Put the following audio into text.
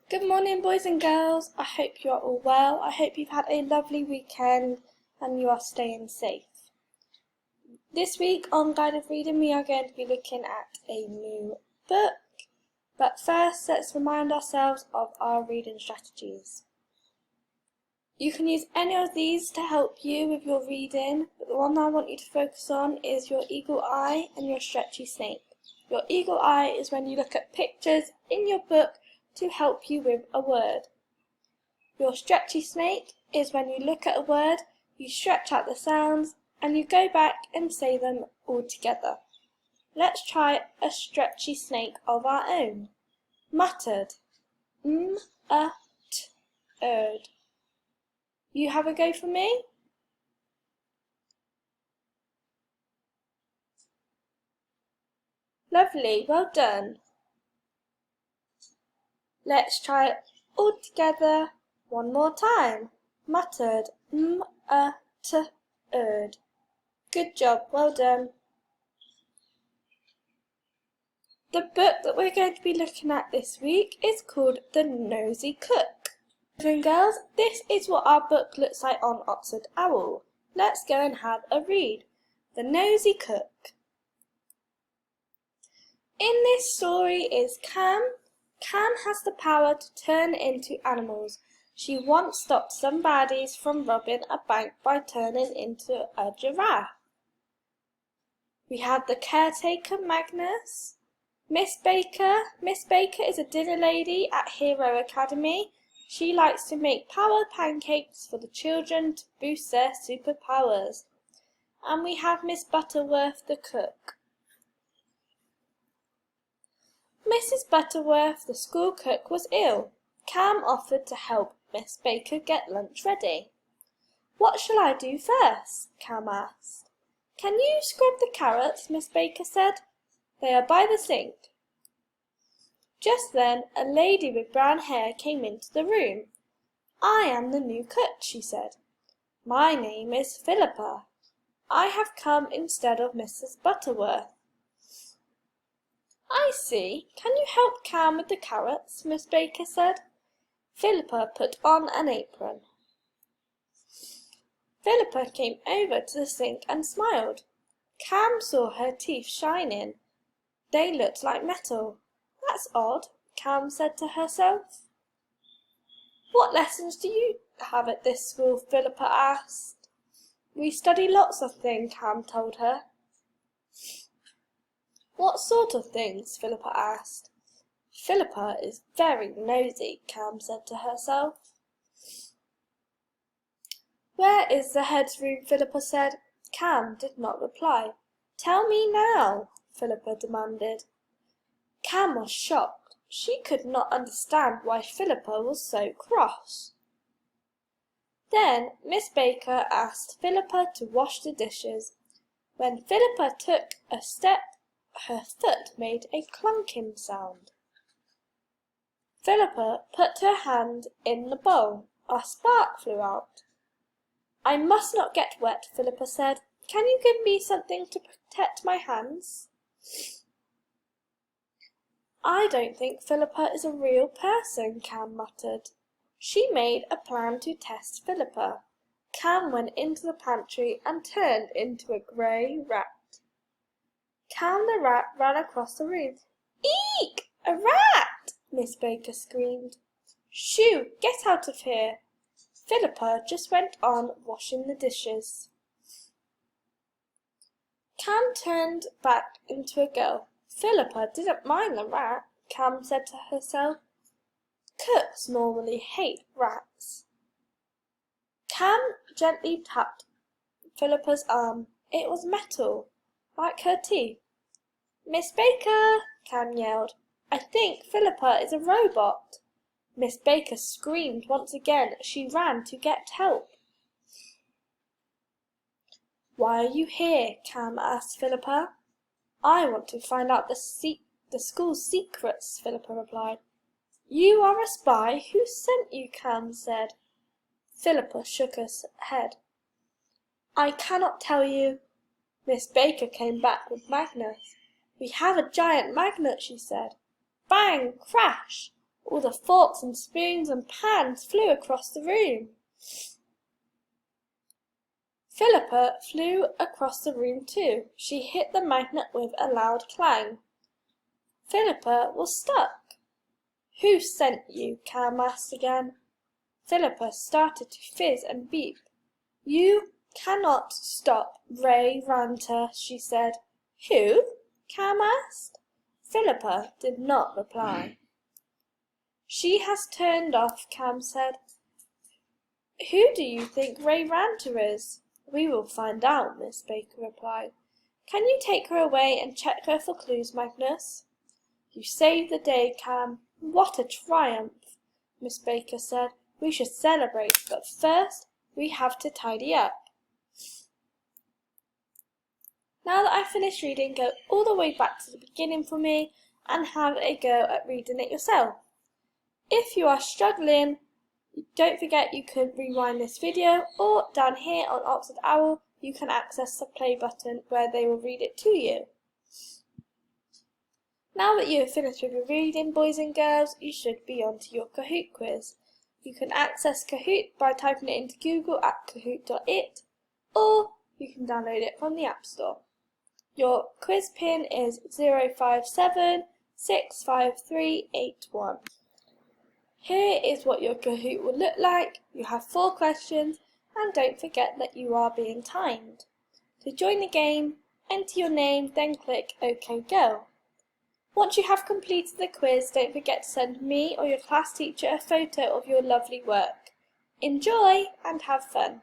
Good morning, boys and girls. I hope you are all well. I hope you've had a lovely weekend and you are staying safe. This week on Guided Reading, we are going to be looking at a new book. But first, let's remind ourselves of our reading strategies. You can use any of these to help you with your reading, but the one I want you to focus on is your eagle eye and your stretchy snake. Your eagle eye is when you look at pictures in your book to help you with a word. Your stretchy snake is when you look at a word, you stretch out the sounds, and you go back and say them all together. Let's try a stretchy snake of our own. Muttered. M-a-t-erd. You have a go for me? Lovely, well done. Let's try it all together one more time. Muttered. M-a-t-erd. Good job, well done. The book that we're going to be looking at this week is called The Nosey Cook. Boys and girls, this is what our book looks like on Oxford Owl. Let's go and have a read. The Nosey Cook. In this story is Cam. Cam has the power to turn into animals. She once stopped some baddies from robbing a bank by turning into a giraffe. We have the caretaker Magnus. Miss Baker. Miss Baker is a dinner lady at Hero Academy. She likes to make power pancakes for the children to boost their superpowers. And we have Miss Butterworth the cook. Mrs. Butterworth, the school cook, was ill. Cam offered to help Miss Baker get lunch ready. What shall I do first? Cam asked. Can you scrub the carrots? Miss Baker said. They are by the sink. Just then a lady with brown hair came into the room. I am the new cook, she said. My name is Philippa. I have come instead of Mrs. Butterworth. I see. Can you help Cam with the carrots? Miss Baker said. Philippa put on an apron. Philippa came over to the sink and smiled. Cam saw her teeth shining. They looked like metal. That's odd, Cam said to herself. What lessons do you have at this school? Philippa asked. We study lots of things, Cam told her. What sort of things? Philippa asked. Philippa is very nosy, Cam said to herself. Where is the head's room? Philippa said. Cam did not reply. Tell me now, Philippa demanded. Cam was shocked. She could not understand why Philippa was so cross. Then Miss Baker asked Philippa to wash the dishes. When Philippa took a step, her foot made a clunking sound. Philippa put her hand in the bowl. A spark flew out. I must not get wet, Philippa said. Can you give me something to protect my hands? I don't think Philippa is a real person, Cam muttered. She made a plan to test Philippa. Cam went into the pantry and turned into a grey rat. Cam the rat ran across the room. Eek! A rat! Miss Baker screamed. Shoo! Get out of here! Philippa just went on washing the dishes. Cam turned back into a girl. Philippa didn't mind the rat, Cam said to herself. Cooks normally hate rats. Cam gently tapped Philippa's arm. It was metal, like her teeth. Miss Baker, Cam yelled. I think Philippa is a robot. Miss Baker screamed once again. She ran to get help. Why are you here? Cam asked Philippa. I want to find out the school's secrets, Philippa replied. You are a spy? Who sent you? Cam said. Philippa shook her head. I cannot tell you. Miss Baker came back with Magnus. We have a giant magnet, she said. Bang! Crash! All the forks and spoons and pans flew across the room. Philippa flew across the room too. She hit the magnet with a loud clang. Philippa was stuck. "Who sent you?" Cam asked again. Philippa started to fizz and beep. "You cannot stop Ray Ranter," she said. "Who?" Cam asked. Philippa did not reply. "She has turned off," Cam said. "Who do you think Ray Ranter is?" "We will find out," Miss Baker replied. "Can you take her away and check her for clues, Magnus?" "You saved the day, Cam. What a triumph!" Miss Baker said. "We should celebrate, but first we have to tidy up." Now that I've finished reading, go all the way back to the beginning for me and have a go at reading it yourself. If you are struggling, don't forget you can rewind this video, or down here on Oxford Owl you can access the play button where they will read it to you. Now that you have finished with your reading, boys and girls, you should be on to your Kahoot quiz. You can access Kahoot by typing it into Google at kahoot.it, or you can download it from the App Store. Your quiz pin is 05765381. Here is what your Kahoot will look like. You have 4 questions, and don't forget that you are being timed. To join the game, enter your name, then click OK Go. Once you have completed the quiz, don't forget to send me or your class teacher a photo of your lovely work. Enjoy and have fun!